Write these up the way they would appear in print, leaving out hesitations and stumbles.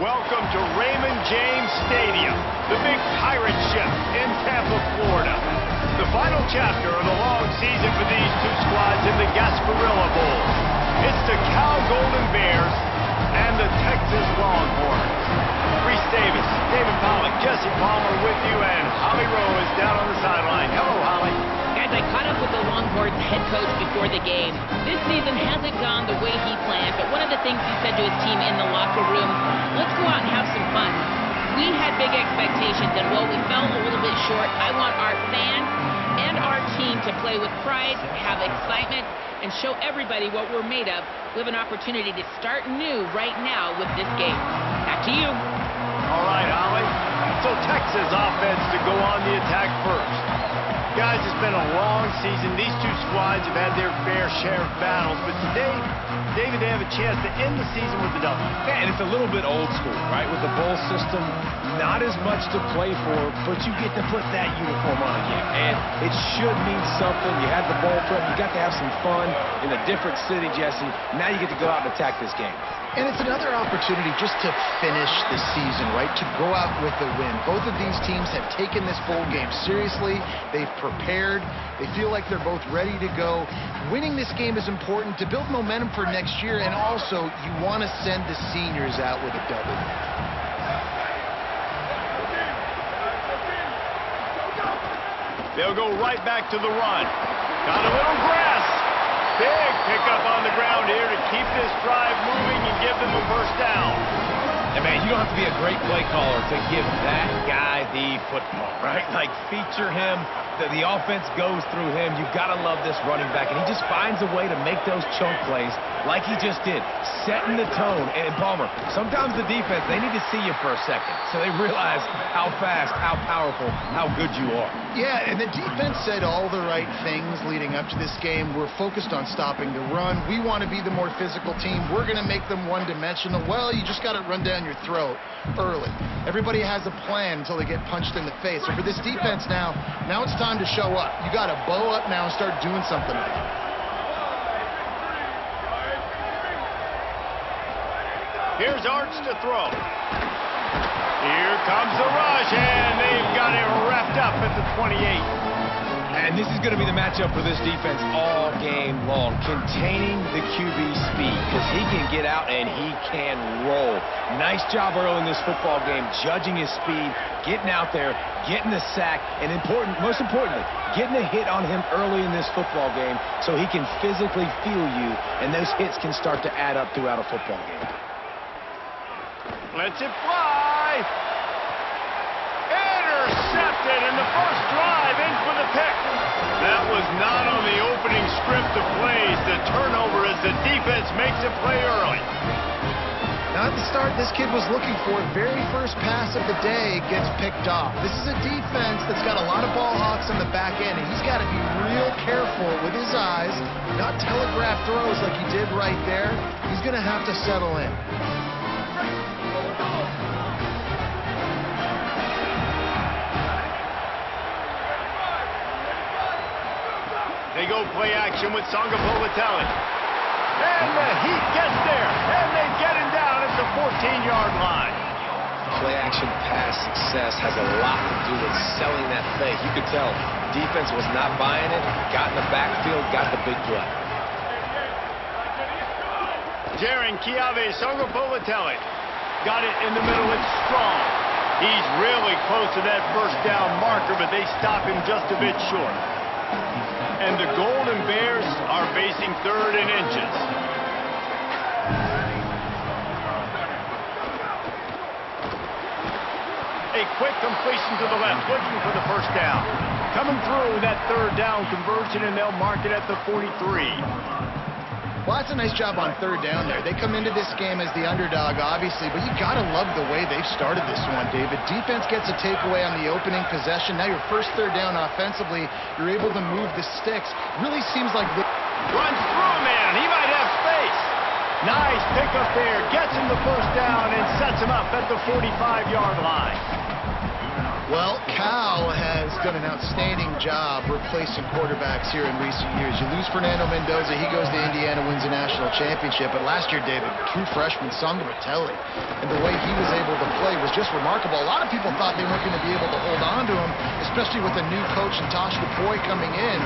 Welcome to Raymond James Stadium, the big pirate ship in Tampa, Florida. The final chapter of the long season for these two squads in the Gasparilla Bowl. It's the Cal Golden Bears and the Texas Longhorns. Reese Davis, David Pollack, Jesse Palmer with you, and Holly Rowe is down on the sideline. Hello, Holly. Guys, I caught up with the Longhorns head coach before the game. This season hasn't gone the way he planned, but one of the things he said to his team in the locker room, let's go out and have some fun. We had big expectations, and while we fell a little bit short, I want our fans and our team to play with pride, have excitement, and show everybody what we're made of. We have an opportunity to start new right now with this game. Back to you. All right, Holly. So Texas offense to go on the attack first. Guys, it's been a long season. These two squads have had their fair share of battles, but today, David, they have a chance to end the season with a W. Yeah, and it's a little bit old school, right? With the bowl system, not as much to play for, but you get to put that uniform on again. And it should mean something. You had the bowl prep. You got to have some fun in a different city, Jesse. Now you get to go out and attack this game. And it's another opportunity just to finish the season, right? To go out with a win. Both of these teams have taken this bowl game seriously. They've prepared. They feel like they're both ready to go. Winning this game is important to build momentum for next year, and also you want to send the seniors out with a W. They'll go right back to the run. Got a little grass. Big pickup on the ground here to keep this drive moving and give them a first down. And, man, you don't have to be a great play caller to give that guy the football, right? Like, feature him. The offense goes through him. You've got to love this running back. And he just finds a way to make those chunk plays like he just did, setting the tone. And, Palmer, sometimes the defense, they need to see you for a second so they realize how fast, how powerful, how good you are. Yeah, and the defense said all the right things leading up to this game. We're focused on stopping the run. We want to be the more physical team. We're going to make them one-dimensional. Well, you just got to run down your throat early. Everybody has a plan until they get punched in the face. So for this defense now it's time to show up. You got to bow up now and start doing something with it. Here's Arts to throw. Here comes the rush, and they've got it wrapped up at the 28. And this is going to be the matchup for this defense all game long, containing the QB speed, because he can get out and he can roll. Nice job early in this football game, judging his speed, getting out there, getting the sack, and most importantly, getting a hit on him early in this football game so he can physically feel you, and those hits can start to add up throughout a football game. Lets it fly. Intercepted in the first drive, in for the pick. That was not on the opening script of plays. The turnover as the defense makes a play early. Now at the start, this kid was looking for it. Very first pass of the day gets picked off. This is a defense that's got a lot of ball hawks on the back end, and he's got to be real careful with his eyes, not telegraph throws like he did right there. He's going to have to settle in. They go play action with Sangapolitelli. And the Heat gets there. And they get him down at the 14-yard line. Play action pass success has a lot to do with selling that play. You could tell defense was not buying it, got in the backfield, got the big play. Jaron Kiave Sangapolitelli got it in the middle. It's strong. He's really close to that first down marker, but they stop him just a bit short. And the Golden Bears are facing third and inches. A quick completion to the left, looking for the first down. Coming through that third down conversion, and they'll mark it at the 43. Well, that's a nice job on third down there. They come into this game as the underdog, obviously, but you got to love the way they've started this one, David. Defense gets a takeaway on the opening possession. Now your first third down offensively, you're able to move the sticks. Really seems like... Runs through, man. He might have space. Nice pickup there. Gets him the first down and sets him up at the 45-yard line. Well, Cal has done an outstanding job replacing quarterbacks here in recent years. You lose Fernando Mendoza, he goes to Indiana, wins a national championship. But last year, David, true freshman Sangavatelli, and the way he was able to play was just remarkable. A lot of people thought they weren't going to be able to hold on to him, especially with a new coach, Tosh Lupoi, coming in,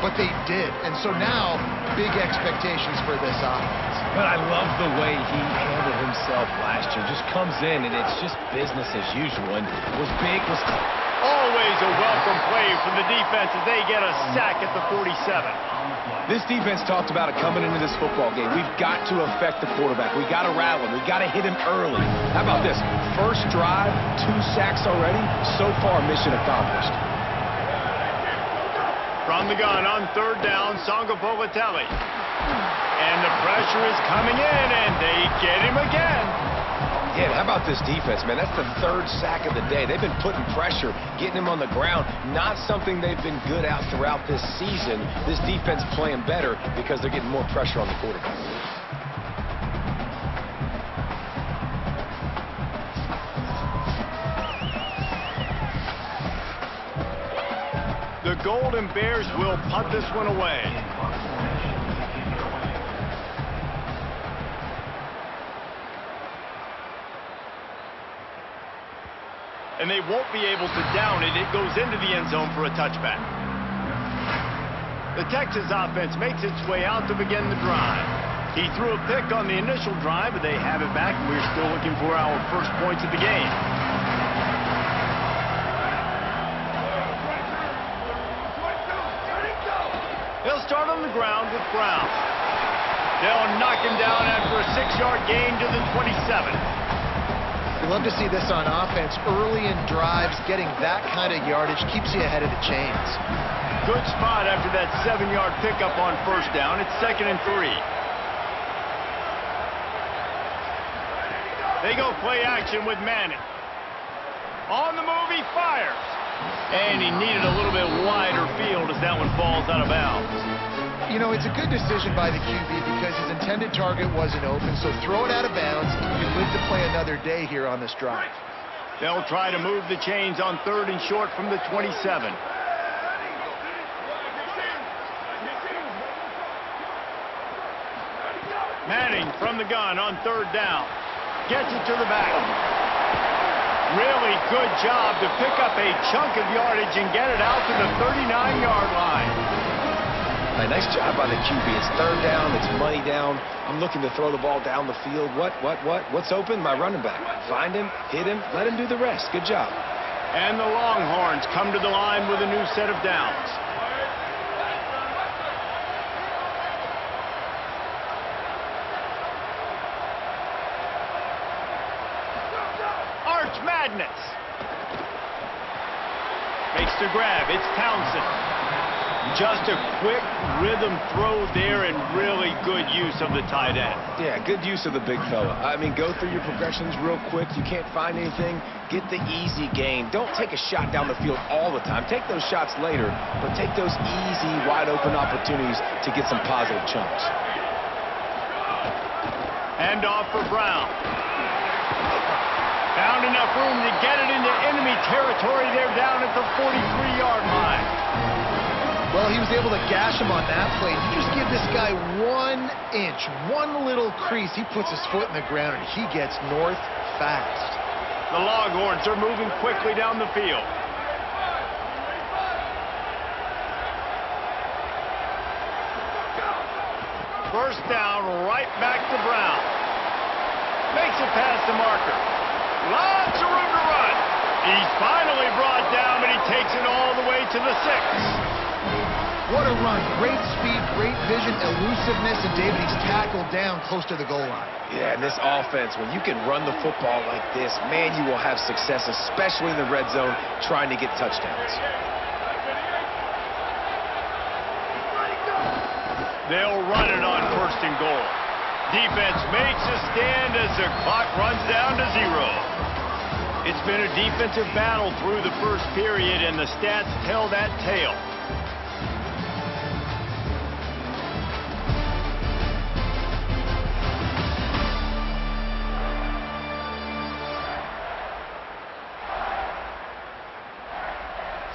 but they did. And so now, big expectations for this offense. But I love the way he handled himself last year. Just comes in, and it's just business as usual. And was big, was... Always a welcome play from the defense as they get a sack at the 47. This defense talked about it coming into this football game. We've got to affect the quarterback. We got to rattle him. We got to hit him early. How about this? First drive, 2 sacks already. So far, mission accomplished. From the gun on 3rd down, Sangavatelli. And the pressure is coming in, and they get him again. Yeah, how about this defense, man? That's the 3rd sack of the day. They've been putting pressure, getting him on the ground. Not something they've been good at throughout this season. This defense playing better because they're getting more pressure on the quarterback. The Golden Bears will punt this one away. And they won't be able to down it. It goes into the end zone for a touchback. The Texas offense makes its way out to begin the drive. He threw a pick on the initial drive, but they have it back. We're still looking for our first points of the game. They'll start on the ground with Brown. They'll knock him down after a 6-yard gain to the 27. You love to see this on offense. Early in drives, getting that kind of yardage keeps you ahead of the chains. Good spot after that 7-yard pickup on 1st down. It's 2nd and 3. They go play action with Manning. On the move, he fires. And he needed a little bit wider field as that one falls out of bounds. You know, it's a good decision by the QB because his intended target wasn't open, so throw it out of bounds. You live to play another day here on this drive. They'll try to move the chains on 3rd and short from the 27. Manning from the gun on 3rd down. Gets it to the back. Really good job to pick up a chunk of yardage and get it out to the 39-yard line. Nice job by the QB. It's 3rd down. It's money down. I'm looking to throw the ball down the field. What's open? My running back. Find him, hit him, let him do the rest. Good job. And the Longhorns come to the line with a new set of downs. Arch Madness. Makes the grab. It's Townsend. Just a quick rhythm throw there and really good use of the tight end. Yeah, good use of the big fella. I mean, go through your progressions real quick. You can't find anything. Get the easy gain. Don't take a shot down the field all the time. Take those shots later, but take those easy, wide-open opportunities to get some positive chunks. Hand off for Brown. Found enough room to get it into enemy territory. They're down at the 43-yard line. Well, he was able to gash him on that play. You just give this guy 1 inch, one little crease. He puts his foot in the ground, and he gets north fast. The Longhorns are moving quickly down the field. First down, right back to Brown. Makes it past the marker. Lots of room to run. He's finally brought down, but he takes it all the way to the 6. What a run. Great speed, great vision, elusiveness, and David, he's tackled down close to the goal line. Yeah, and this offense, when you can run the football like this, man, you will have success, especially in the red zone, trying to get touchdowns. They'll run it on 1st and goal. Defense makes a stand as the clock runs down to 0. It's been a defensive battle through the first period, and the stats tell that tale.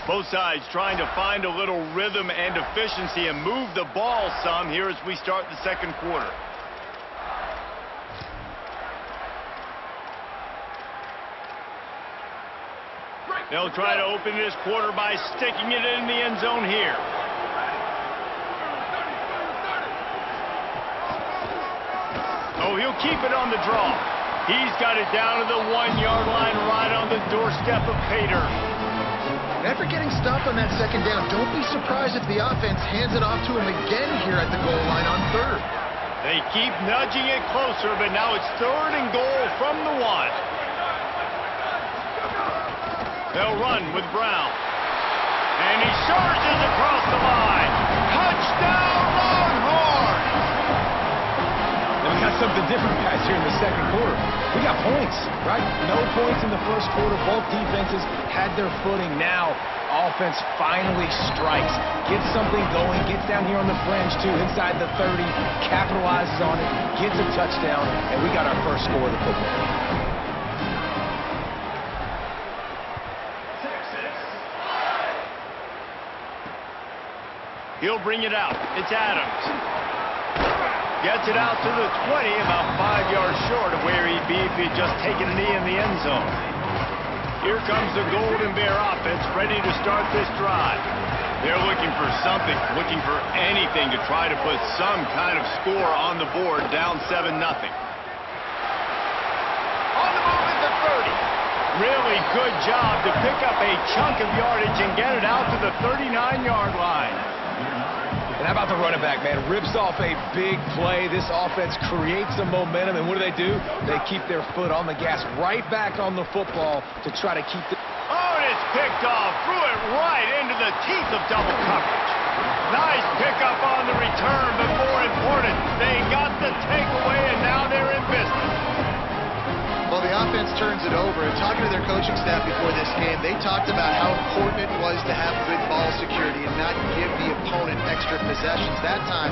Both sides trying to find a little rhythm and efficiency and move the ball some here as we start the second quarter. They'll try to open this quarter by sticking it in the end zone here. Oh, he'll keep it on the draw. He's got it down to the 1-yard line right on the doorstep of Pater. After getting stopped on that second down, don't be surprised if the offense hands it off to him again here at the goal line on third. They keep nudging it closer, but now it's 3rd and goal from the 1. They'll run with Brown. And he surges across the line. Touchdown, Longhorns! And we got something different, guys, here in the second quarter. We got points, right? No points in the first quarter. Both defenses had their footing. Now, offense finally strikes. Gets something going. Gets down here on the fringe, too, inside the 30. Capitalizes on it. Gets a touchdown. And we got our first score of the football game. He'll bring it out. It's Adams. Gets it out to the 20, about 5 yards short of where he'd be if he'd just taken a knee in the end zone. Here comes the Golden Bear offense, ready to start this drive. They're looking for something, looking for anything to try to put some kind of score on the board, down 7-0. On the move at the 30. Really good job to pick up a chunk of yardage and get it out to the 39-yard line. And how about the running back, man? Rips off a big play. This offense creates some momentum, and what do? They keep their foot on the gas, right back on the football to try to keep the... Oh, and it's picked off. Threw it right into the teeth of double coverage. Nice pickup on the return, but more important, they got the takeaway, and now they're in business. Well, the offense turns it over. And talking to their coaching staff before this game, they talked about how important it was to have good ball security and not give the opponent extra possessions. That time,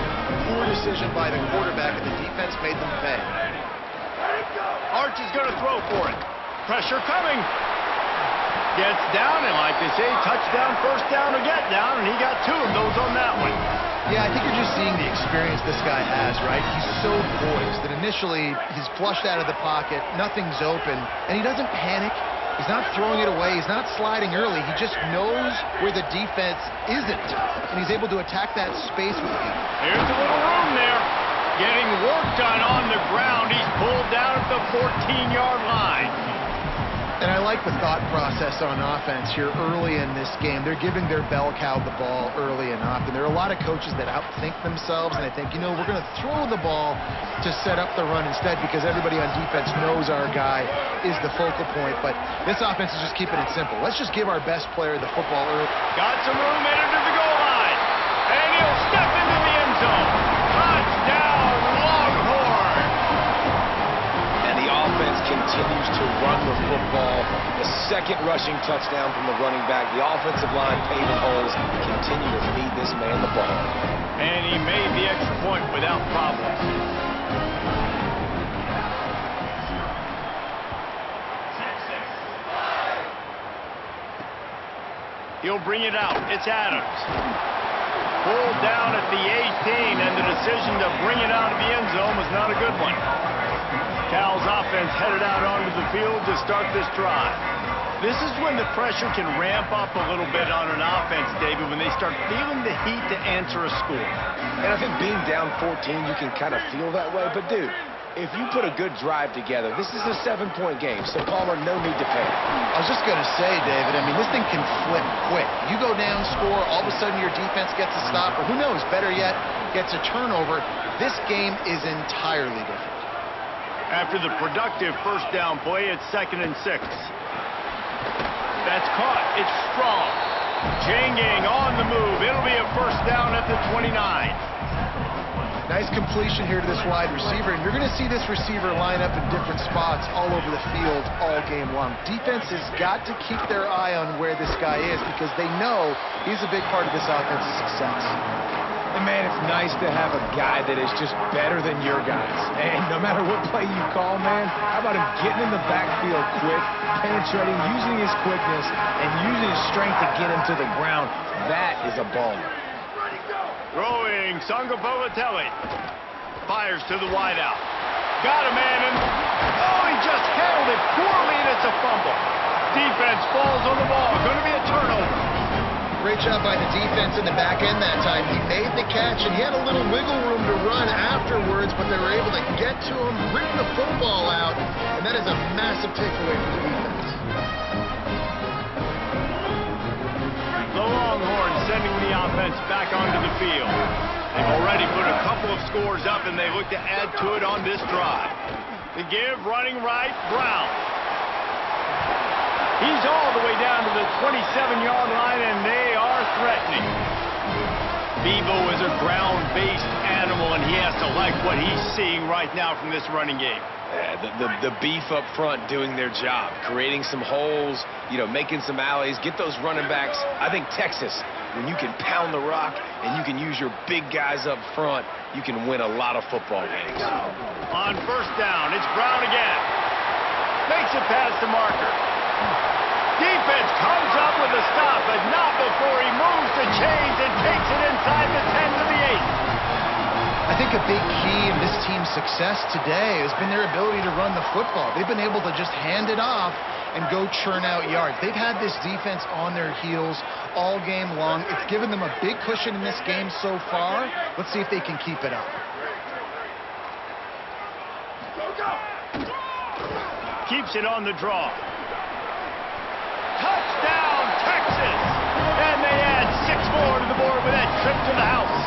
poor decision by the quarterback, and the defense made them pay. Arch is going to throw for it. Pressure coming. Gets down, and like they say, touchdown, first down, or get down, and he got 2 of those on that one. Yeah, I think you're just seeing the experience this guy has, right? He's so poised that initially he's flushed out of the pocket, nothing's open, and he doesn't panic. He's not throwing it away. He's not sliding early. He just knows where the defense isn't, and he's able to attack that space with it. There's a little room there. Getting work done on the ground. He's pulled down at the 14-yard line. And I like the thought process on offense here early in this game. They're giving their bell cow the ball early and often. There are a lot of coaches that outthink themselves, and they think, you know, we're going to throw the ball to set up the run instead because everybody on defense knows our guy is the focal point. But this offense is just keeping it simple. Let's just give our best player the football early. Got some room in to the goal line. And he'll step into the end zone. Touchdown, Longhorn! And the offense continues to run the football. The second rushing touchdown from the running back. The offensive line paving holes. Continue to feed this man the ball. And he made the extra point without problems. He'll bring it out. It's Adams. Pulled down at the 18, and the decision to bring it out of the end zone was not a good one. Cal's offense headed out onto the field to start this drive. This is when the pressure can ramp up a little bit on an offense, David, when they start feeling the heat to answer a score. And I think being down 14, you can kind of feel that way. But, dude, if you put a good drive together, this is a 7-point game, so Palmer, no need to panic. I was just going to say, David, I mean, this thing can flip quick. You go down, score, all of a sudden your defense gets a stop, or who knows, better yet, gets a turnover. This game is entirely different. After the productive first down play, it's 2nd and 6. That's caught. It's Strong. Janging on the move. It'll be a first down at the 29. Nice completion here to this wide receiver, and you're going to see this receiver line up in different spots all over the field all game long. Defense has got to keep their eye on where this guy is because they know he's a big part of this offense's success. And, man, it's nice to have a guy that is just better than your guys. And no matter what play you call, man, how about him getting in the backfield quick, penetrating, using his quickness, and using his strength to get him to the ground. That is a baller. Throwing, Sangapolatelli. Fires to the wideout. Got a man, and oh, he just handled it poorly, and it's a fumble. Defense falls on the ball. Going to be a turnover. Great job by the defense in the back end that time. He made the catch, and he had a little wiggle room to run afterwards, but they were able to get to him, rip the football out, and that is a massive takeaway for the defense. The Longhorns sending the offense back onto the field. They've already put a couple of scores up, and they look to add to it on this drive. The give, running right, Brown. He's all the way down to the 27-yard line, and they are threatening. Bevo is a ground-based animal, and he has to like what he's seeing right now from this running game. Yeah, the beef up front doing their job, creating some holes, making some alleys, get those running backs. I think Texas, when you can pound the rock and you can use your big guys up front, you can win a lot of football games. On first down, it's Brown again. Makes it past the marker. Defense comes up with a stop, but not before he moves the chains and takes it inside the 10 to the 8. I think a big key in this team's success today has been their ability to run the football. They've been able to just hand it off and go churn out yards. They've had this defense on their heels all game long. It's given them a big cushion in this game so far. Let's see if they can keep it up. Keeps it on the draw. Touchdown, Texas! And they add 6 more to the board with that trip to the house.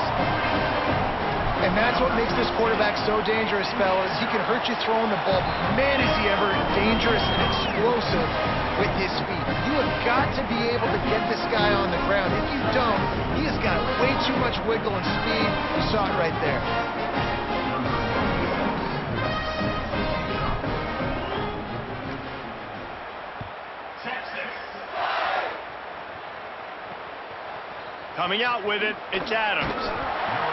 And that's what makes this quarterback so dangerous, fellas. He can hurt you throwing the ball. Man, is he ever dangerous and explosive with his feet. You have got to be able to get this guy on the ground. If you don't, he has got way too much wiggle and speed. You saw it right there. Coming out with it, it's Adams.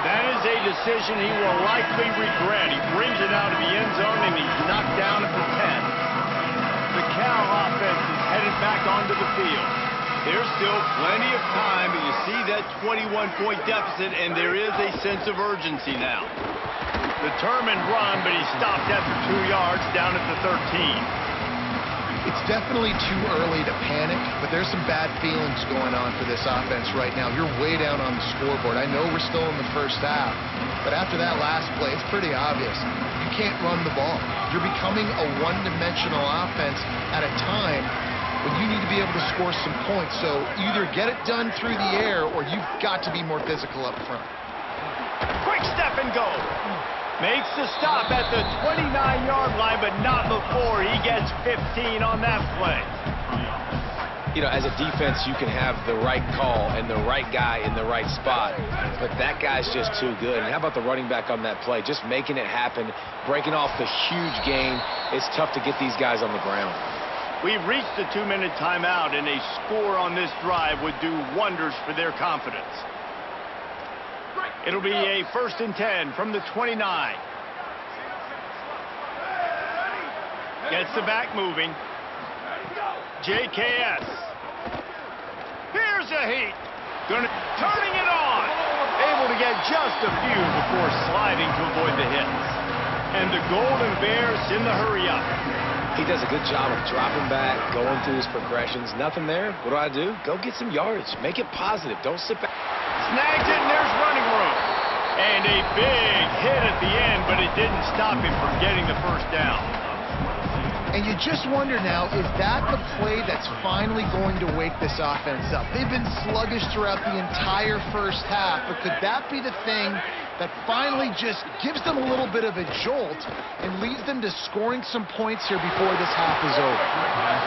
That is a decision he will likely regret. He brings it out of the end zone, and he's knocked down at the 10. The Cal offense is headed back onto the field. There's still plenty of time, but you see that 21-point deficit, and there is a sense of urgency now. Determined run, but he stopped after 2 yards down at the 13. It's definitely too early to panic, but there's some bad feelings going on for this offense right now. You're way down on the scoreboard. I know we're still in the first half, but after that last play, it's pretty obvious. You can't run the ball. You're becoming a one-dimensional offense at a time when you need to be able to score some points. So either get it done through the air, or you've got to be more physical up front. Quick step and go. Makes the stop at the 29-yard line, but not before he gets 15 on that play. As a defense, you can have the right call and the right guy in the right spot, but that guy's just too good. And how about the running back on that play? Just making it happen, breaking off the huge gain. It's tough to get these guys on the ground. We've reached the 2-minute timeout, and a score on this drive would do wonders for their confidence. It'll be a 1st and 10 from the 29. Gets the back moving. JKS. Here's a heat. Turning it on. Able to get just a few before sliding to avoid the hits. And the Golden Bears in the hurry up. He does a good job of dropping back, going through his progressions. Nothing there. What do? Go get some yardage. Make it positive. Don't sit back. Snags it, and there's running room. And a big hit at the end, but it didn't stop him from getting the first down. And you just wonder now, is that the play that's finally going to wake this offense up? They've been sluggish throughout the entire first half, but could that be the thing that finally just gives them a little bit of a jolt and leads them to scoring some points here before this half is over?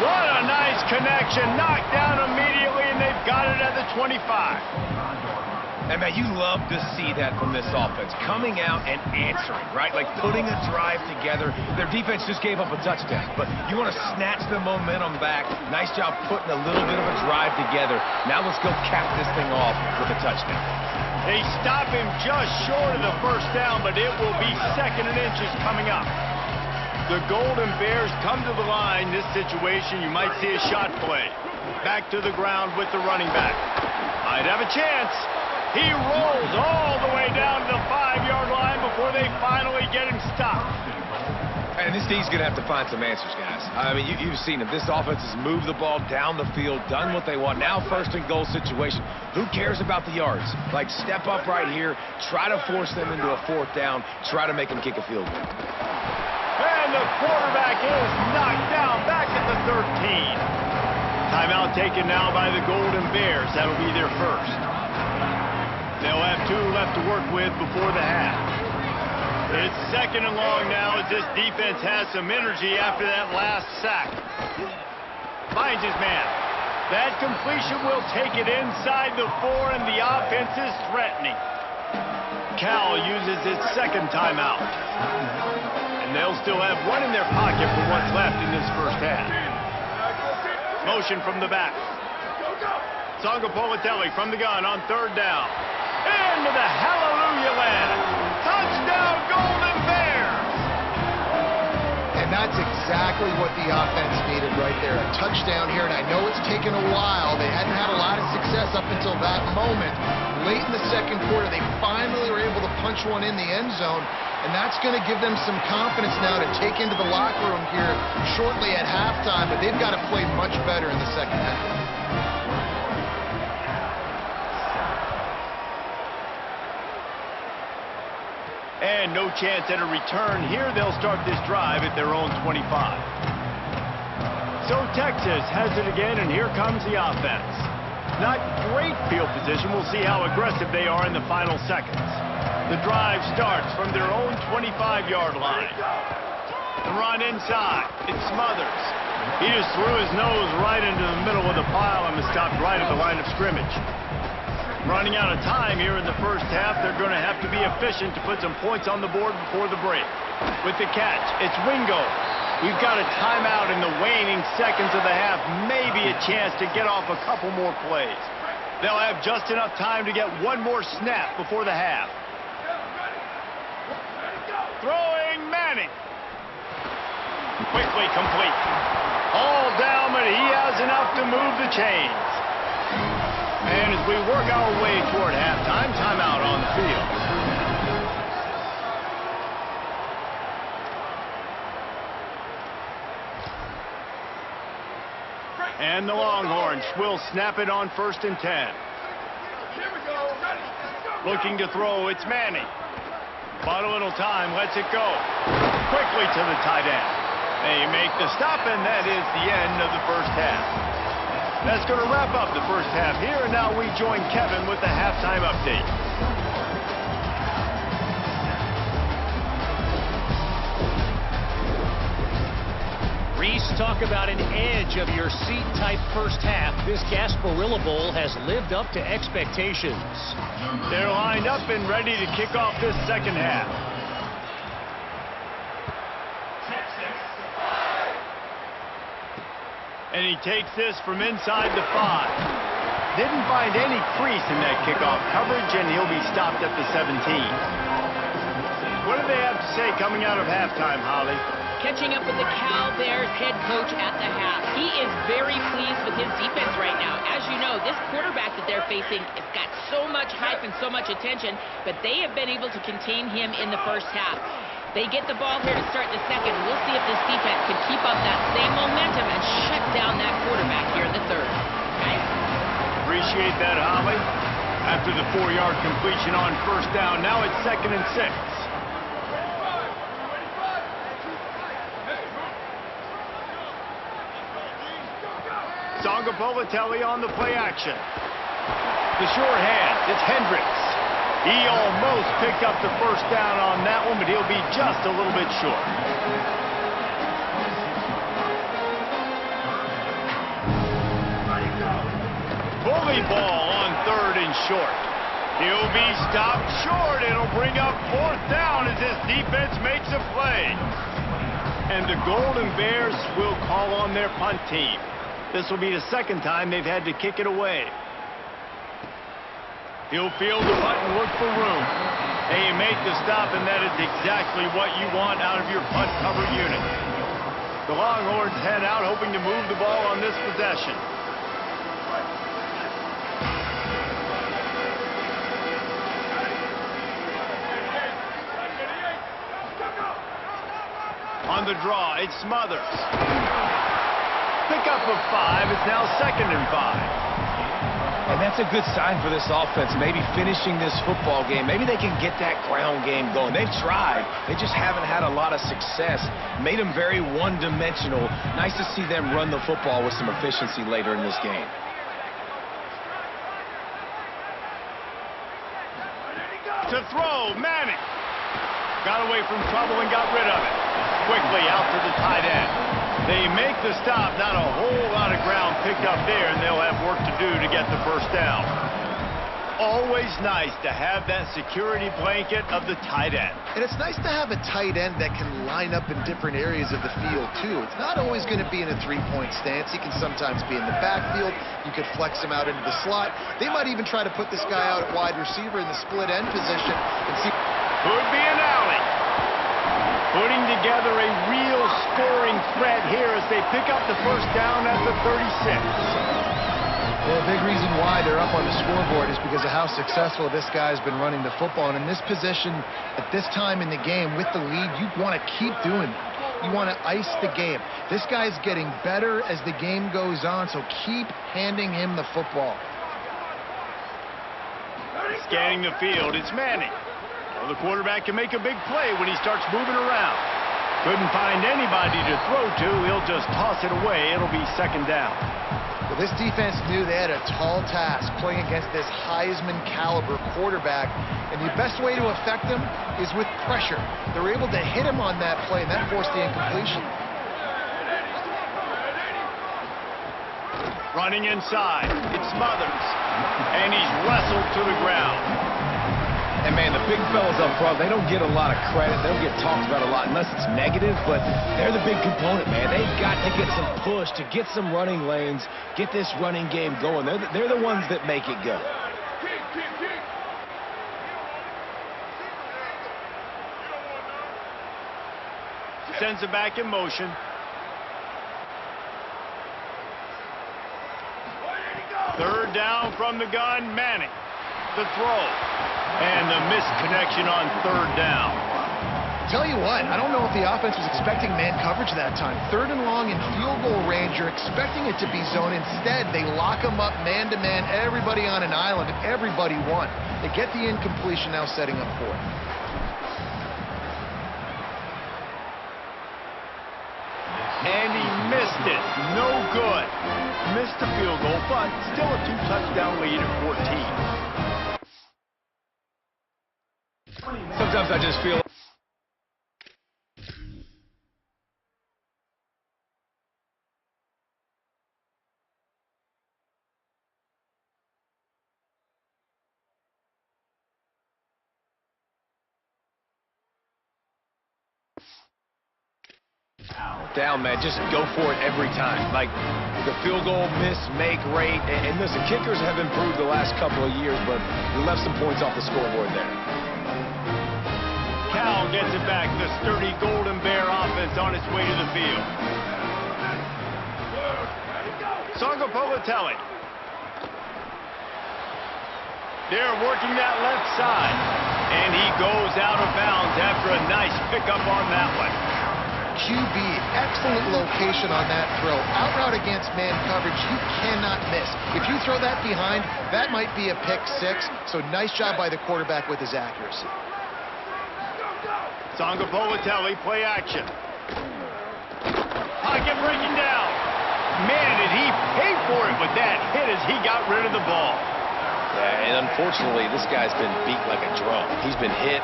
What a nice connection. Knocked down immediately, and they've got it at the 25. And, man, you love to see that from this offense. Coming out and answering, right? Like putting a drive together. Their defense just gave up a touchdown, but you want to snatch the momentum back. Nice job putting a little bit of a drive together. Now let's go cap this thing off with a touchdown. They stop him just short of the first down, but it will be 2nd and inches coming up. The Golden Bears come to the line. This situation, you might see a shot play. Back to the ground with the running back. Might have a chance. He rolls all the way down to the 5-yard line before they finally get him stopped. And this D's going to have to find some answers, guys. I mean, you've seen him. This offense has moved the ball down the field, done what they want. Now 1st and goal situation. Who cares about the yards? Like, step up right here, try to force them into a 4th down, try to make them kick a field goal. And the quarterback is knocked down back at the 13. Timeout taken now by the Golden Bears. That'll be their first. They'll have 2 left to work with before the half. It's 2nd and long now as this defense has some energy after that last sack. Finds his man. That completion will take it inside the 4, and the offense is threatening. Cal uses his 2nd timeout. And they'll still have 1 in their pocket for what's left in this first half. Motion from the back. Songapolatelli from the gun on 3rd down. Into the hallelujah land. Touchdown, Golden Bears! And that's exactly what the offense needed right there. A touchdown here, and I know it's taken a while. They hadn't had a lot of success up until that moment. Late in the 2nd quarter, they finally were able to punch one in the end zone, and that's going to give them some confidence now to take into the locker room here shortly at halftime, but they've got to play much better in the 2nd half. And no chance at a return here. They'll start this drive at their own 25. So Texas has it again, and here comes the offense. Not great field position. We'll see how aggressive they are in the final seconds. The drive starts from their own 25-yard line. The run inside. It smothers. He just threw his nose right into the middle of the pile and was stopped right at the line of scrimmage. Running out of time here in the first half. They're going to have to be efficient to put some points on the board before the break. With the catch, it's Wingo. We've got a timeout in the waning seconds of the half. Maybe a chance to get off a couple more plays. They'll have just enough time to get 1 more snap before the half. Throwing Manning. Quickly complete. All down, but he has enough to move the chains. And as we work our way toward halftime, timeout on the field. And the Longhorns will snap it on 1st and 10. Looking to throw, it's Manning. Bought a little time, lets it go. Quickly to the tight end. They make the stop, and that is the end of the first half. That's going to wrap up the first half here, and now we join Kevin with the halftime update. Reese, talk about an edge of your seat type first half. This Gasparilla Bowl has lived up to expectations. They're lined up and ready to kick off this second half. And he takes this from inside the 5. Didn't find any crease in that kickoff coverage, and he'll be stopped at the 17. What do they have to say coming out of halftime, Holly? Catching up with the Cal Bears head coach at the half. He is very pleased with his defense right now. As you know, this quarterback that they're facing has got so much hype and so much attention, but they have been able to contain him in the first half. They get the ball here to start the second. We'll see if this defense can keep up that same momentum and shut down that quarterback here in the third. Guys? Appreciate that, Holly. After the 4-yard completion on 1st down, now it's 2nd and 6. Songapolatelli on the play action. The short hand, it's Hendricks. He almost picked up the first down on that one, but he'll be just a little bit short. Bully ball on 3rd and short. He'll be stopped short. It'll bring up 4th down as this defense makes a play. And the Golden Bears will call on their punt team. This will be the 2nd time they've had to kick it away. He'll field the punt and look for room. Hey, you make the stop, and that is exactly what you want out of your punt cover unit. The Longhorns head out, hoping to move the ball on this possession. On the draw, it's Smothers. Pick up of 5. It's now 2nd and 5. And that's a good sign for this offense, maybe finishing this football game. Maybe they can get that ground game going. They've tried. They just haven't had a lot of success. Made them very one-dimensional. Nice to see them run the football with some efficiency later in this game. To throw, Manning. Got away from trouble and got rid of it. Quickly out to the tight end. They make the stop. Not a whole lot of ground picked up there, and they'll have work to do to get the first down. Always nice to have that security blanket of the tight end. And it's nice to have a tight end that can line up in different areas of the field, too. It's not always going to be in a three-point stance. He can sometimes be in the backfield. You could flex him out into the slot. They might even try to put this guy out at wide receiver in the split end position and see. Could be an alley. Putting together a real scoring threat here as they pick up the first down at the 36. Well, a big reason why they're up on the scoreboard is because of how successful this guy's been running the football. And in this position, at this time in the game with the lead, you want to keep doing that. You want to ice the game. This guy's getting better as the game goes on, so keep handing him the football. Scanning the field, it's Manning. Well, the quarterback can make a big play when he starts moving around. Couldn't find anybody to throw to. He'll just toss it away. It'll be 2nd down. Well, this defense knew they had a tall task playing against this Heisman caliber quarterback, and the best way to affect him is with pressure. They were able to hit him on that play, and that forced the incompletion. Running inside, it's Smothers, and he's wrestled to the ground. And, man, the big fellas up front, they don't get a lot of credit. They don't get talked about a lot unless it's negative, but they're the big component, man. They've got to get some push, to get some running lanes, get this running game going. They're the ones that make it go. Sends it back in motion. Third down from the gun, Manning. The throw. And the missed connection on 3rd down. Tell you what, I don't know if the offense was expecting man coverage that time. 3rd and long in field goal range, you're expecting it to be zone. Instead, they lock them up man-to-man, everybody on an island, and everybody won. They get the incompletion, now setting up 4th. And he missed it. No good. Missed the field goal, but still a 2-touchdown lead at 14. Sometimes I just feel down, man. Just go for it every time. Like the field goal miss, make rate. And listen, kickers have improved the last couple of years, but we left some points off the scoreboard there. Cal gets it back. The sturdy Golden Bear offense on its way to the field. Songapolatelli. They're working that left side. And he goes out of bounds after a nice pickup on that one. QB, excellent location on that throw. Out route against man coverage, you cannot miss. If you throw that behind, that might be a pick 6. So nice job by the quarterback with his accuracy. Songapolatelli, play action. Pocket breaking down. Man, did he pay for it with that hit as he got rid of the ball. Yeah, and unfortunately, this guy's been beat like a drum. He's been hit,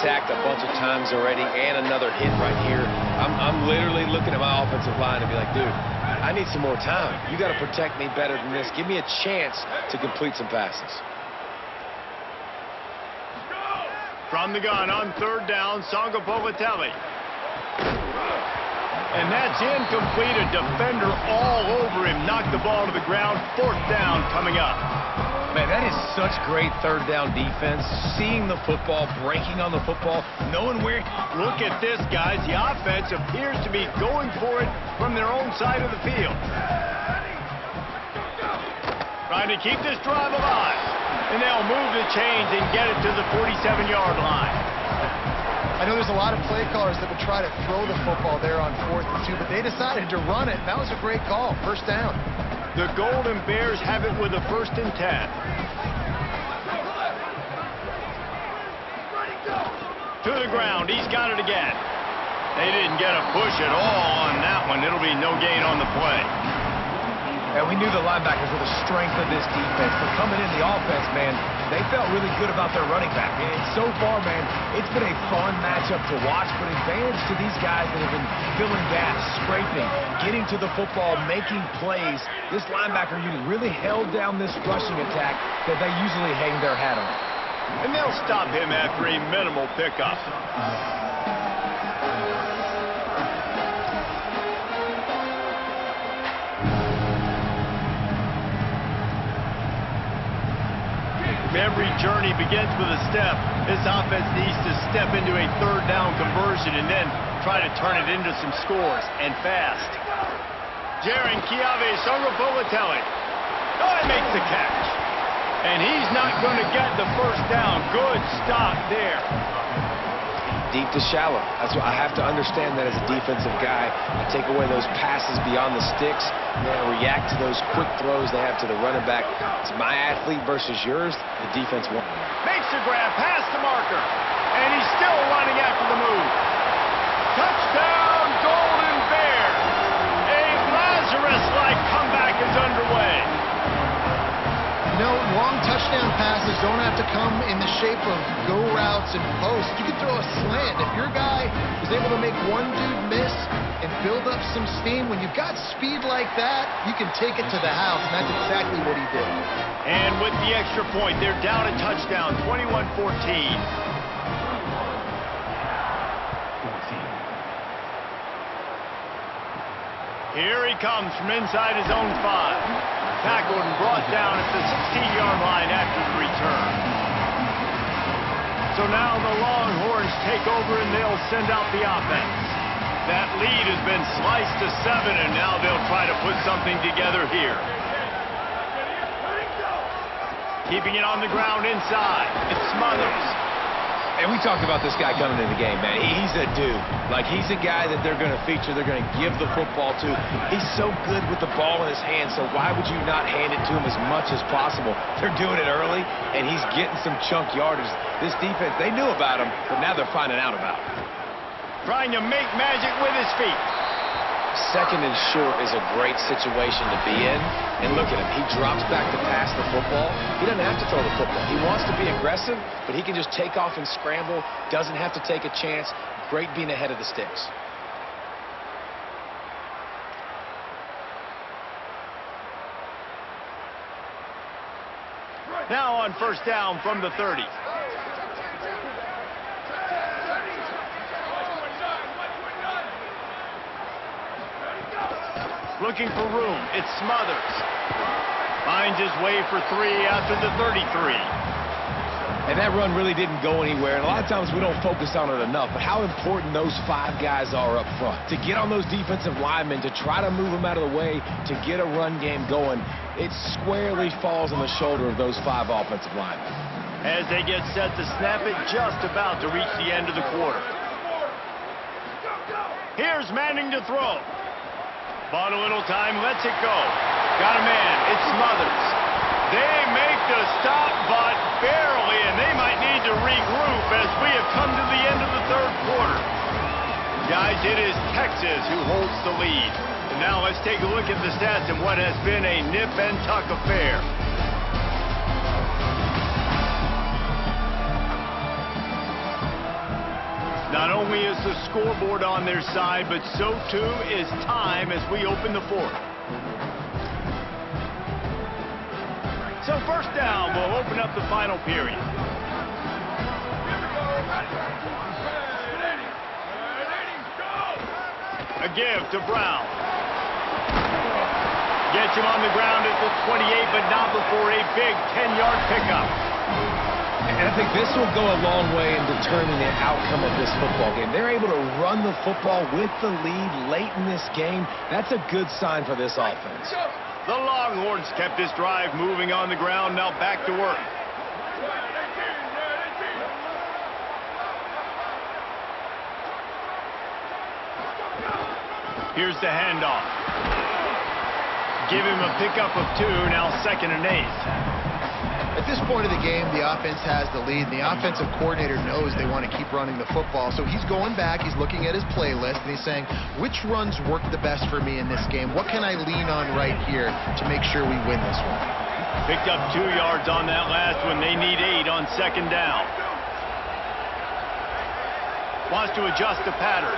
sacked a bunch of times already, and another hit right here. I'm literally looking at my offensive line and be like, dude, I need some more time. You got to protect me better than this. Give me a chance to complete some passes. From the gun on 3rd down, Songapolatelli. And that's incomplete. A defender all over him. Knocked the ball to the ground. 4th down coming up. Man, that is such great third down defense. Seeing the football, breaking on the football, knowing where... Look at this, guys. The offense appears to be going for it from their own side of the field. Trying to keep this drive alive. And they'll move the chains and get it to the 47-yard line. I know there's a lot of play callers that would try to throw the football there on 4th and 2, but they decided to run it. That was a great call. First down. The Golden Bears have it with a 1st and 10. To the ground. He's got it again. They didn't get a push at all on that one. It'll be no gain on the play. And we knew the linebackers were the strength of this defense. But coming in the offense, man, they felt really good about their running back. And so far, man, it's been a fun matchup to watch. But advantage to these guys that have been filling gaps, scraping, getting to the football, making plays. This linebacker unit really held down this rushing attack that they usually hang their hat on. And they'll stop him after a minimal pickup. Every journey begins with a step. This offense needs to step into a third down conversion and then try to turn it into some scores, and fast. Jaron Chiave Songapolatelli. Oh, he makes the catch. And he's not going to get the first down. Good stop there. Deep to shallow. That's what I have to understand that as a defensive guy. You take away those passes beyond the sticks, react to those quick throws they have to the running back. It's my athlete versus yours. The defense won. Makes the grab past the marker. And he's still running after the move. Touchdown, Golden Bears. A Lazarus-like comeback is underway. No, long touchdown passes don't have to come in the shape of go routes and posts. You can throw a slant. If your guy is able to make one dude miss and build up some steam, when you've got speed like that, you can take it to the house, and that's exactly what he did. And with the extra point, they're down a touchdown, 21-14. Here he comes from inside his own 5. Tackled and brought down at the 16-yard line after the return. So now the Longhorns take over and they'll send out the offense. That lead has been sliced to 7, and now they'll try to put something together here. Keeping it on the ground inside. It's Smothers. And we talked about this guy coming in the game, man. He's a dude. Like, he's a guy that they're going to feature, they're going to give the football to. He's so good with the ball in his hands, so why would you not hand it to him as much as possible? They're doing it early, and he's getting some chunk yardage. This defense, they knew about him, but now they're finding out about him. Trying to make magic with his feet. 2nd and short is a great situation to be in. And look at him. He drops back to pass the football. He doesn't have to throw the football. He wants to be aggressive, but he can just take off and scramble. Doesn't have to take a chance. Great being ahead of the sticks. Now on 1st down from the 30. Looking for room. It's Smothers. Finds his way for 3 after the 33. And that run really didn't go anywhere. And a lot of times we don't focus on it enough. But how important those 5 guys are up front. To get on those defensive linemen, to try to move them out of the way, to get a run game going, it squarely falls on the shoulder of those 5 offensive linemen. As they get set to snap it, just about to reach the end of the quarter. Here's Manning to throw. Bought a little time, lets it go. Got a man, it's Smothers. They make the stop, but barely, and they might need to regroup as we have come to the end of the 3rd quarter. Guys, it is Texas who holds the lead. And now let's take a look at the stats and what has been a nip and tuck affair. Not only is the scoreboard on their side, but so too is time as we open the 4th. So 1st down will open up the final period. A give to Brown. Gets him on the ground at the 28, but not before a big 10-yard pickup. And I think this will go a long way in determining the outcome of this football game. They're able to run the football with the lead late in this game. That's a good sign for this offense. The Longhorns kept this drive moving on the ground. Now back to work. Here's the handoff. Give him a pickup of 2, now 2nd and 8. At this point of the game, the offense has the lead, and the offensive coordinator knows they want to keep running the football. So he's going back, he's looking at his playlist, and he's saying, which runs work the best for me in this game? What can I lean on right here to make sure we win this one? Picked up 2 yards on that last one. They need 8 on 2nd down. Wants to adjust the pattern.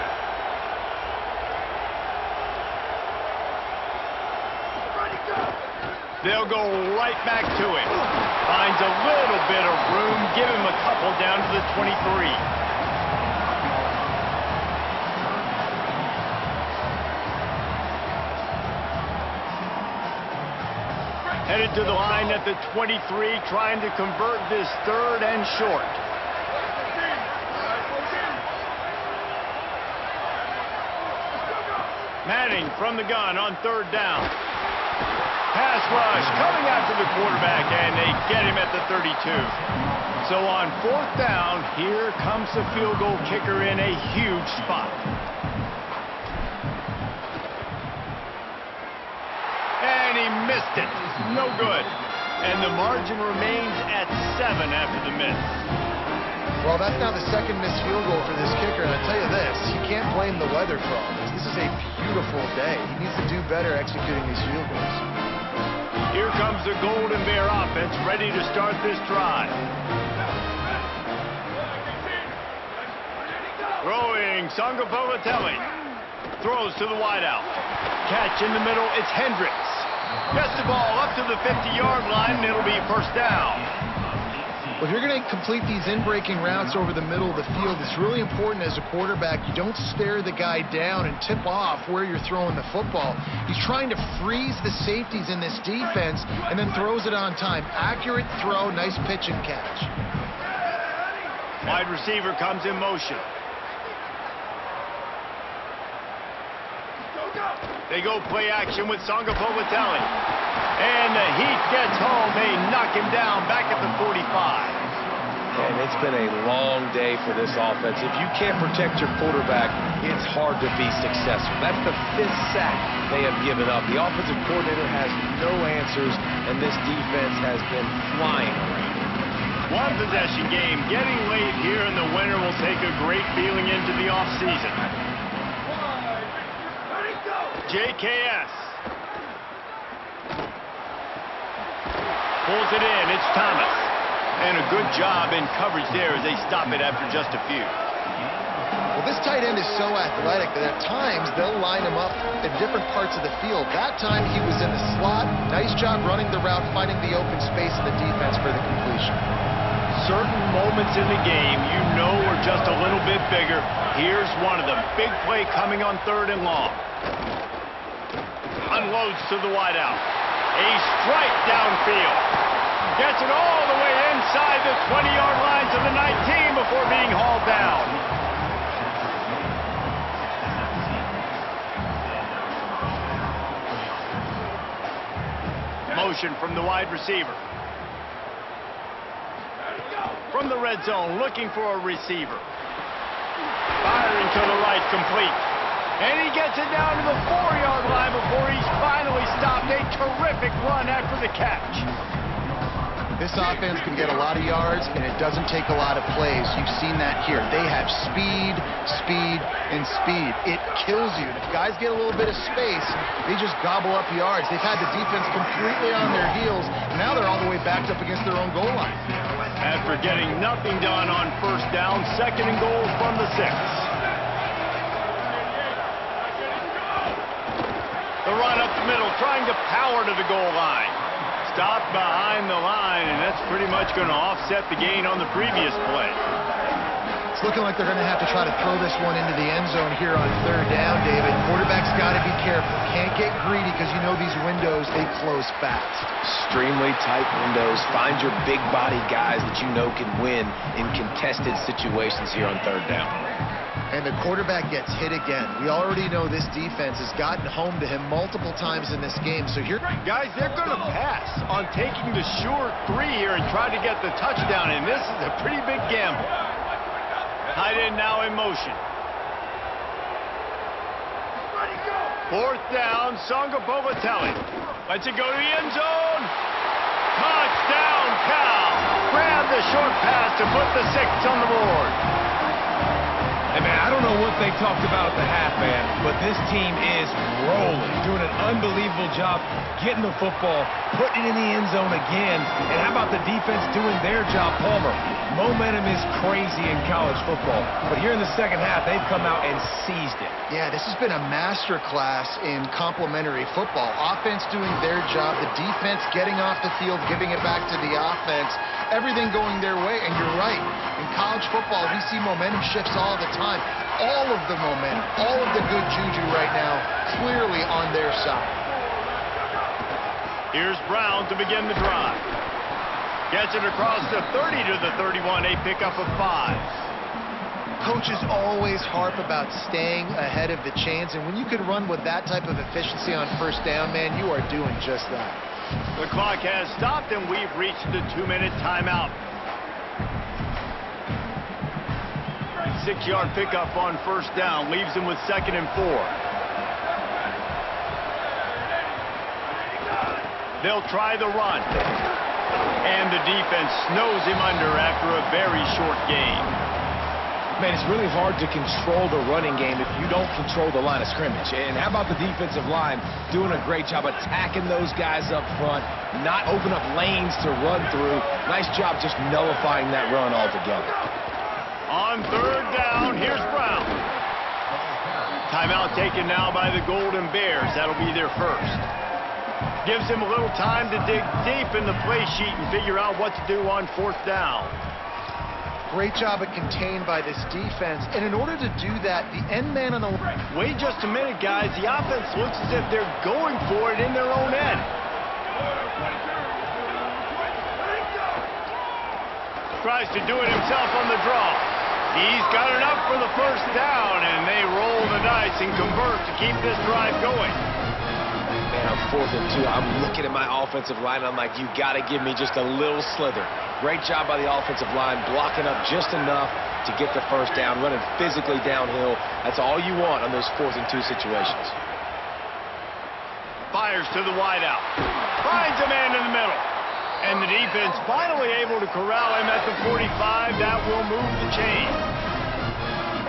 They'll go right back to it. Finds a little bit of room. Give him a couple down to the 23. Headed to the line at the 23, trying to convert this 3rd and short. Manning from the gun on 3rd down. Pass rush coming after the quarterback, and they get him at the 32. So on 4th down, here comes the field goal kicker in a huge spot. And he missed it. No good. And the margin remains at 7 after the miss. Well, that's now the 2nd missed field goal for this kicker, and I tell you this, you can't blame the weather for all this. This is a beautiful day. He needs to do better executing these field goals. Here comes the Golden Bear offense, ready to start this drive. Throwing, Sangapovatelli. Throws to the wideout. Catch in the middle, it's Hendricks. Gets the ball up to the 50-yard line, and it'll be 1st down. Well, if you're going to complete these in-breaking routes over the middle of the field, it's really important as a quarterback you don't stare the guy down and tip off where you're throwing the football. He's trying to freeze the safeties in this defense and then throws it on time. Accurate throw, nice pitch and catch. Wide receiver comes in motion. They go play action with Sangapovatelli. And the heat gets home. They knock him down back at the 45. And it's been a long day for this offense. If you can't protect your quarterback, it's hard to be successful. That's the 5th sack they have given up. The offensive coordinator has no answers, and this defense has been flying around. One possession game getting late here, and the winner will take a great feeling into the offseason. JKS. Pulls it in. It's Thomas. And a good job in coverage there as they stop it after just a few. Well, this tight end is so athletic that at times they'll line him up in different parts of the field. That time he was in the slot. Nice job running the route, finding the open space in the defense for the completion. Certain moments in the game you know are just a little bit bigger. Here's one of them. Big play coming on 3rd and long. Unloads to the wideout. A strike downfield. Gets it all the way inside the 20-yard line to the 19 before being hauled down. Motion from the wide receiver. From the red zone, looking for a receiver. Firing to the right, complete. And he gets it down to the 4-yard line before he's finally stopped. A terrific run after the catch. This offense can get a lot of yards, and it doesn't take a lot of plays. You've seen that here. They have speed, speed, and speed. It kills you. If guys get a little bit of space, they just gobble up yards. They've had the defense completely on their heels. Now they're all the way backed up against their own goal line. After getting nothing done on 1st down, 2nd and goal from the 6. The run up the middle, trying to power to the goal line. Stopped behind the line, and that's pretty much going to offset the gain on the previous play. It's looking like they're going to have to try to throw this one into the end zone here on third down, David. Quarterback's got to be careful. Can't get greedy because you know these windows, they close fast. Extremely tight windows. Find your big body guys that you know can win in contested situations here on third down. And the quarterback gets hit again. We already know this defense has gotten home to him multiple times in this game. So here, guys, they're going to pass on taking the short 3 here and try to get the touchdown. And this is a pretty big gamble. Tight end now in motion. Fourth down, Songa Bovatelli. Lets it go to the end zone. Touchdown, Cal. Grab the short pass to put the 6 on the board. Hey, man, I don't know what they talked about at the half, man, but this team is rolling, doing an unbelievable job getting the football, putting it in the end zone again. And how about the defense doing their job, Palmer? Momentum is crazy in college football, but here in the second half, they've come out and seized it. yeah, this has been a master class in complementary football. Offense doing their job, the defense getting off the field, giving it back to the offense, everything going their way. And you're right, in college football, we see momentum shifts all the time. All of the momentum, all of the good juju right now, clearly on their side. Here's Brown to begin the drive. Gets it across the 30 to the 31, a pickup of 5. Coaches always harp about staying ahead of the chains, and when you can run with that type of efficiency on first down, man, you are doing just that. The clock has stopped, and we've reached the 2-minute timeout. 6-yard pickup on first down, leaves him with 2nd and 4. They'll try the run. And the defense snows him under after a very short game. Man, it's really hard to control the running game if you don't control the line of scrimmage. And how about the defensive line doing a great job attacking those guys up front, not open up lanes to run through. Nice job just nullifying that run altogether. On third down, here's Brown. Timeout taken now by the Golden Bears. That'll be their first. Gives him a little time to dig deep in the play sheet and figure out what to do on fourth down. Great job at contained by this defense. And in order to do that, the end man on the... Wait just a minute, guys. The offense looks as if they're going for it in their own end. Tries to do it himself on the draw. He's got enough for the first down, and they roll the dice and convert to keep this drive going. Man, on 4th and 2, I'm looking at my offensive line. I'm like, you got to give me just a little slither. Great job by the offensive line, blocking up just enough to get the first down, running physically downhill. That's all you want on those 4th and 2 situations. Fires to the wideout. Finds a man in the middle. And the defense finally able to corral him at the 45. That will move the chain.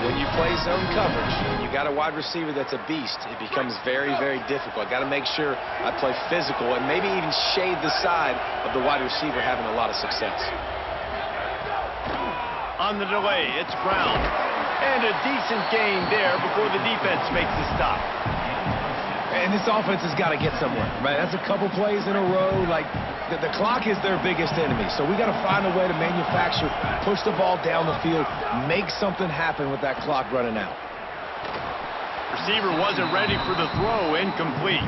When you play zone coverage and you got a wide receiver that's a beast, it becomes very, very difficult. Got to make sure I play physical and maybe even shade the side of the wide receiver having a lot of success. On the delay, it's Brown. And a decent gain there before the defense makes the stop. And this offense has got to get somewhere, right? That's a couple plays in a row. Like, the clock is their biggest enemy. So we got to find a way to manufacture, push the ball down the field, make something happen with that clock running out. Receiver wasn't ready for the throw, incomplete.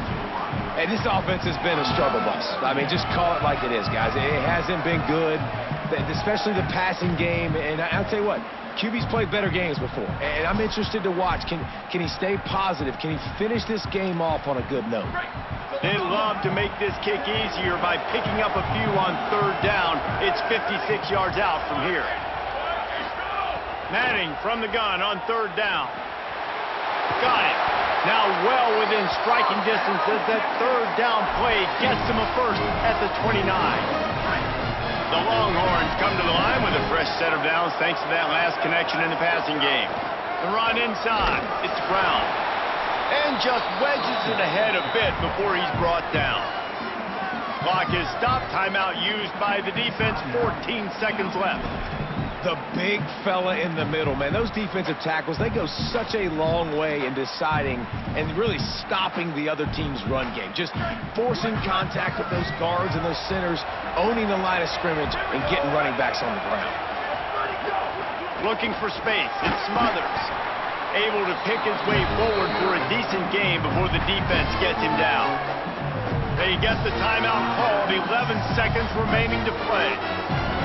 And this offense has been a struggle bus. I mean, just call it like it is, guys. It hasn't been good, especially the passing game. And I'll tell you what, QB's played better games before, and I'm interested to watch. Can he stay positive? Can he finish this game off on a good note? They love to make this kick easier by picking up a few on third down. It's 56 yards out from here. Manning from the gun on third down. Got it. Now well within striking distance as that third down play gets him a first at the 29. The Longhorns come to the line with a fresh set of downs thanks to that last connection in the passing game. The run inside. It's Brown. And just wedges it ahead a bit before he's brought down. Clock is stopped. Timeout used by the defense. 14 seconds left. The big fella in the middle, man. Those defensive tackles, they go such a long way in deciding and really stopping the other team's run game. Just forcing contact with those guards and those centers, owning the line of scrimmage, and getting running backs on the ground. Looking for space. It's Smothers. Able to pick his way forward for a decent game before the defense gets him down. They get the timeout called. 11 seconds remaining to play.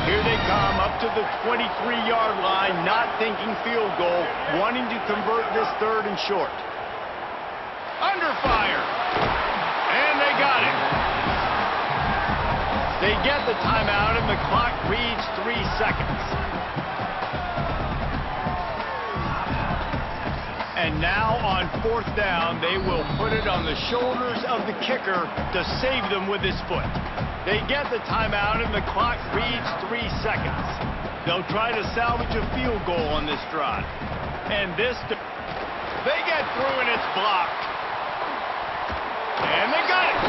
Here they come up to the 23-yard line, not thinking field goal, wanting to convert this third and short. Under fire. And they got it. They get the timeout, and the clock reads 3 seconds. And now on fourth down, they will put it on the shoulders of the kicker to save them with his foot. They get the timeout, and the clock reads 3 seconds. They'll try to salvage a field goal on this drive. And they get through, and it's blocked. And they got it.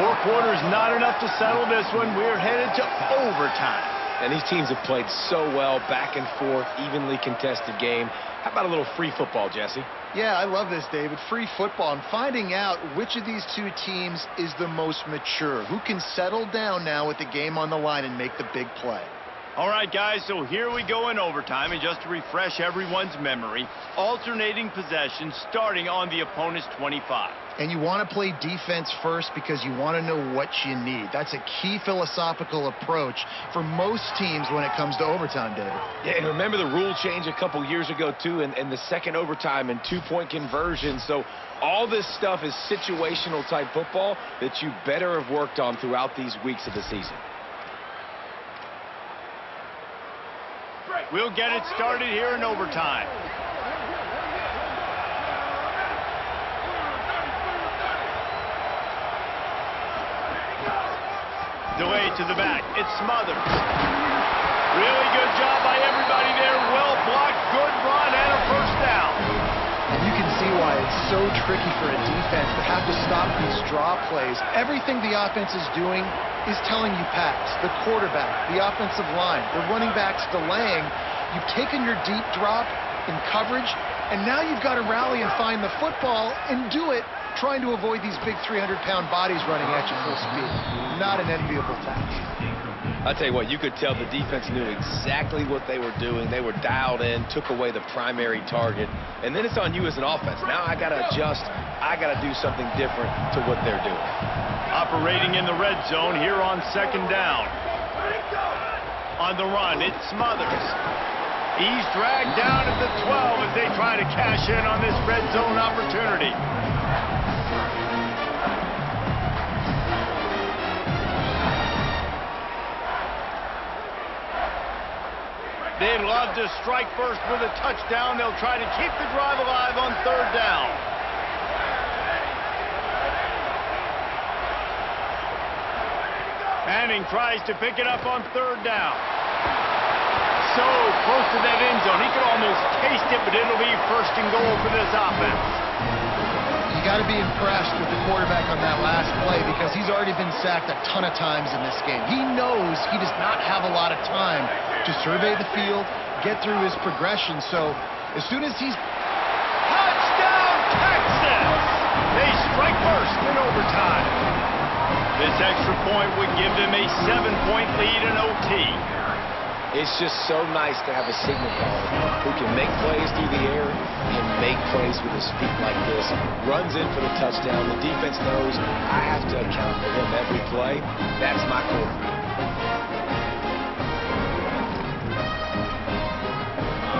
4 quarters not enough to settle this one. We're headed to overtime. And these teams have played so well, back and forth, evenly contested game. How about a little free football, Jesse? Yeah, I love this, David. Free football. I'm finding out which of these two teams is the most mature. Who can settle down now with the game on the line and make the big play? All right, guys, so here we go in overtime. And just to refresh everyone's memory, alternating possessions starting on the opponent's 25. And you want to play defense first because you want to know what you need. That's a key philosophical approach for most teams when it comes to overtime, David. Yeah, and remember the rule change a couple years ago, too, and the second overtime and two-point conversion. So all this stuff is situational type football that you better have worked on throughout these weeks of the season. We'll get it started here in overtime. Delay to the back. It's Smothers. Really good job by everybody there. Well blocked. Good run and a first down. And you can see why it's so tricky for a defense to have to stop these draw plays. Everything the offense is doing is telling you pass. The quarterback, the offensive line, the running backs delaying. You've taken your deep drop in coverage, and now you've got to rally and find the football and do it, trying to avoid these big 300-pound bodies running at you full speed. Not an enviable task. I'll tell you what, you could tell the defense knew exactly what they were doing. They were dialed in, took away the primary target, and then it's on you as an offense. Now I got to adjust. I got to do something different to what they're doing. Operating in the red zone here on second down. On the run, it's Smothers. He's dragged down at the 12 as they try to cash in on this red zone opportunity. They'd love to strike first with a touchdown. They'll try to keep the drive alive on third down. Manning tries to pick it up on third down. So close to that end zone. He could almost taste it, but it'll be first and goal for this offense. You got to be impressed with the quarterback on that last play because he's already been sacked a ton of times in this game. He knows he does not have a lot of time to survey the field, get through his progression. So as soon as he's... Touchdown, Texas! They strike first in overtime. This extra point would give them a 7-point lead in OT. It's just so nice to have a signal caller who can make plays through the air and make plays with his feet like this. Runs in for the touchdown. The defense knows I have to account for him every play. That's my quarterback.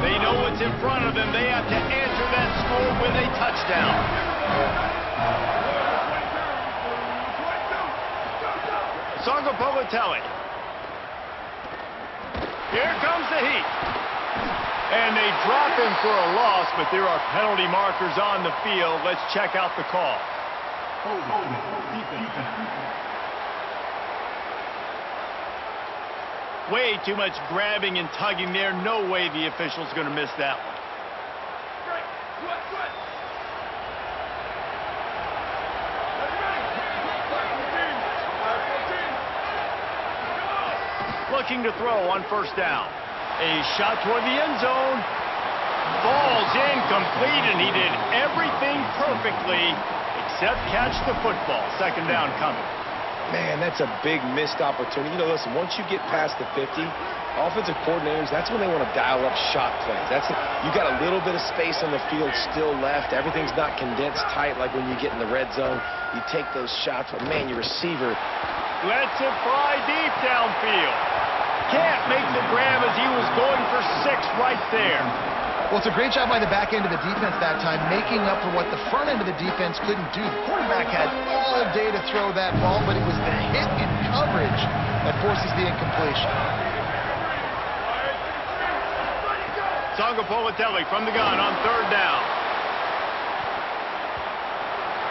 They know what's in front of them. They have to answer that score with a touchdown. Sangapolotelli. Here comes the heat. And they drop him for a loss, but there are penalty markers on the field. Let's check out the call. Way too much grabbing and tugging there. No way the official's going to miss that one. looking to throw on first down. A shot toward the end zone. Falls incomplete, and he did everything perfectly except catch the football. Second down coming. Man, that's a big missed opportunity. You know, listen, once you get past the 50, offensive coordinators, that's when they want to dial up shot plays. You got a little bit of space on the field still left. Everything's not condensed tight like when you get in the red zone. You take those shots, but man, your receiver Lets it fly deep downfield. Can't make the grab as he was going for 6 right there. Well, it's a great job by the back end of the defense that time, making up for what the front end of the defense couldn't do. The quarterback had all day to throw that ball, but it was the hit in coverage that forces the incompletion. Sangapolatelli from the gun on third down.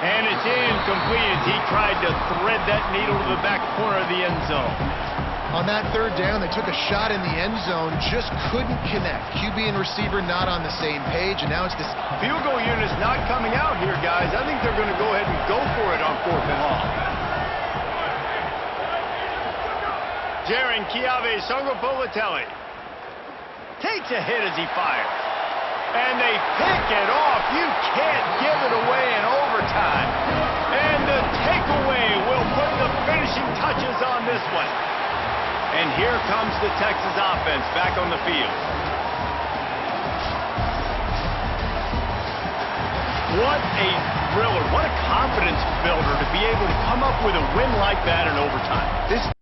And it's incomplete as he tried to thread that needle to the back corner of the end zone. On that third down, they took a shot in the end zone, just couldn't connect. QB and receiver not on the same page, and now it's this Field goal unit's not coming out here, guys. I think they're going to go ahead and go for it on 4th and long. Jaron Kiave Sangapolatelli takes a hit as he fires. And they pick it off. You can't give it away in overtime. And the takeaway will put the finishing touches on this one. And here comes the Texas offense back on the field. What a thriller. What a confidence builder to be able to come up with a win like that in overtime. This